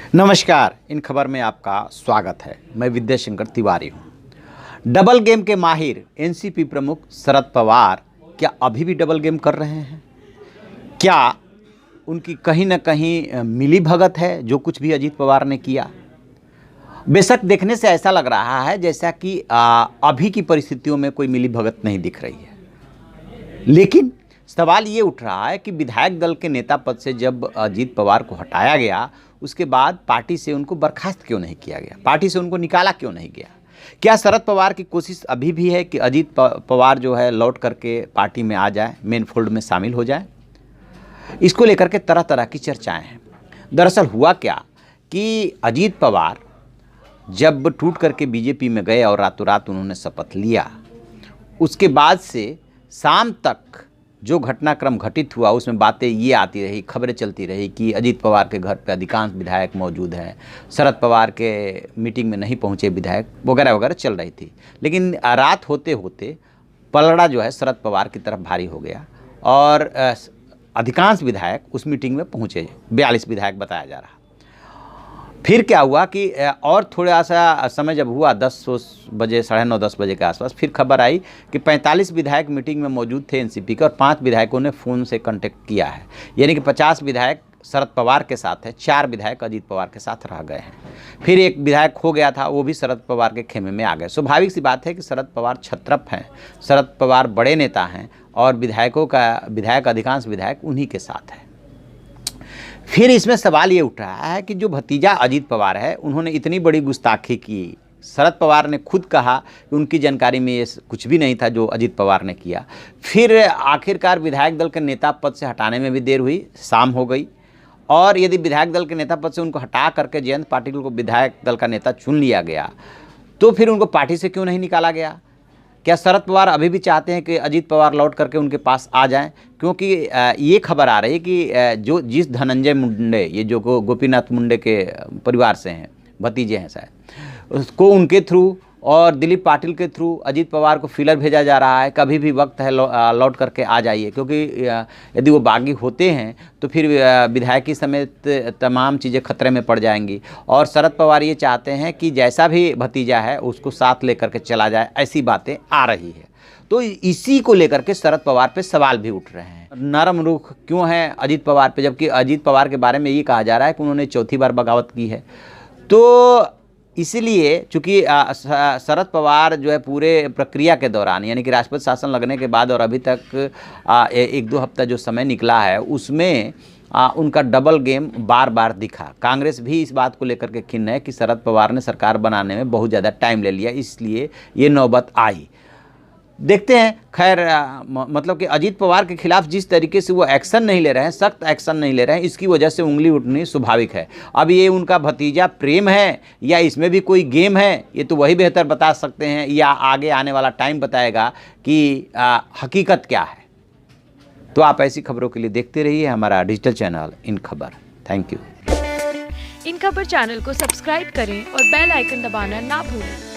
नमस्कार, इन खबर में आपका स्वागत है। मैं विद्याशंकर तिवारी हूँ। डबल गेम के माहिर एनसीपी प्रमुख शरद पवार क्या अभी भी डबल गेम कर रहे हैं? क्या उनकी कहीं ना कहीं मिली भगत है जो कुछ भी अजीत पवार ने किया? बेशक देखने से ऐसा लग रहा है जैसा कि अभी की परिस्थितियों में कोई मिली भगत नहीं दिख रही है, लेकिन सवाल ये उठ रहा है कि विधायक दल के नेता पद से जब अजीत पवार को हटाया गया, उसके बाद पार्टी से उनको बर्खास्त क्यों नहीं किया गया? पार्टी से उनको निकाला क्यों नहीं गया? क्या शरद पवार की कोशिश अभी भी है कि अजीत पवार जो है लौट करके पार्टी में आ जाए, मेन फोल्ड में शामिल हो जाए? इसको लेकर के तरह तरह की चर्चाएं हैं। दरअसल हुआ क्या कि अजीत पवार जब टूट करके बीजेपी में गए और रातों रात उन्होंने शपथ लिया, उसके बाद से शाम तक जो घटनाक्रम घटित हुआ उसमें बातें ये आती रही, खबरें चलती रही कि अजीत पवार के घर पे अधिकांश विधायक मौजूद हैं, शरद पवार के मीटिंग में नहीं पहुंचे विधायक, वगैरह वगैरह चल रही थी। लेकिन रात होते होते पलड़ा जो है शरद पवार की तरफ भारी हो गया और अधिकांश विधायक उस मीटिंग में पहुँचे। 42 विधायक बताया जा रहा। फिर क्या हुआ कि और थोड़ा सा समय जब हुआ 10 बजे, 9:30 10 बजे के आसपास, फिर खबर आई कि 45 विधायक मीटिंग में मौजूद थे एनसीपी के और 5 विधायकों ने फ़ोन से कांटेक्ट किया है। यानी कि 50 विधायक शरद पवार के साथ है, 4 विधायक अजीत पवार के साथ रह गए हैं। फिर एक विधायक खो गया था, वो भी शरद पवार के खेमे में आ गए। स्वाभाविक सी बात है कि शरद पवार छत्रप हैं, शरद पवार बड़े नेता हैं और विधायक अधिकांश विधायक उन्हीं के साथ है। फिर इसमें सवाल ये उठ रहा है कि जो भतीजा अजीत पवार है, उन्होंने इतनी बड़ी गुस्ताखी की। शरद पवार ने खुद कहा कि उनकी जानकारी में ये कुछ भी नहीं था जो अजीत पवार ने किया। फिर आखिरकार विधायक दल के नेता पद से हटाने में भी देर हुई, शाम हो गई, और यदि विधायक दल के नेता पद से उनको हटा करके जयंत पाटिल को विधायक दल का नेता चुन लिया गया, तो फिर उनको पार्टी से क्यों नहीं निकाला गया? क्या शरद पवार अभी भी चाहते हैं कि अजीत पवार लौट करके उनके पास आ जाएं? क्योंकि ये खबर आ रही है कि जिस धनंजय मुंडे, ये जो गोपीनाथ मुंडे के परिवार से हैं, भतीजे हैं शायद, उसको उनके थ्रू और दिलीप पाटिल के थ्रू अजीत पवार को फीलर भेजा जा रहा है, कभी भी वक्त है लौट करके आ जाइए। क्योंकि यदि वो बागी होते हैं तो फिर विधायकी समेत तमाम चीज़ें खतरे में पड़ जाएंगी। और शरद पवार ये चाहते हैं कि जैसा भी भतीजा है उसको साथ लेकर के चला जाए, ऐसी बातें आ रही है। तो इसी को लेकर के शरद पवार पे सवाल भी उठ रहे हैं। नरम रुख क्यों है अजीत पवार पे, जबकि अजीत पवार के बारे में ये कहा जा रहा है कि उन्होंने चौथी बार बगावत की है। तो इसलिए चूँकि शरद पवार जो है पूरे प्रक्रिया के दौरान, यानी कि राष्ट्रपति शासन लगने के बाद और अभी तक 1-2 हफ्ता जो समय निकला है, उसमें उनका डबल गेम बार बार दिखा। कांग्रेस भी इस बात को लेकर के खिन्न है कि शरद पवार ने सरकार बनाने में बहुत ज़्यादा टाइम ले लिया, इसलिए ये नौबत आई। देखते हैं। खैर मतलब कि अजीत पवार के खिलाफ जिस तरीके से वो एक्शन नहीं ले रहे हैं, सख्त एक्शन नहीं ले रहे हैं, इसकी वजह से उंगली उठनी स्वाभाविक है। अब ये उनका भतीजा प्रेम है या इसमें भी कोई गेम है, ये तो वही बेहतर बता सकते हैं, या आगे आने वाला टाइम बताएगा कि हकीकत क्या है। तो आप ऐसी खबरों के लिए देखते रहिए हमारा डिजिटल चैनल इन खबर। Thank you. इन खबर चैनल को सब्सक्राइब करें और बेल आइकन दबाना ना भूलें।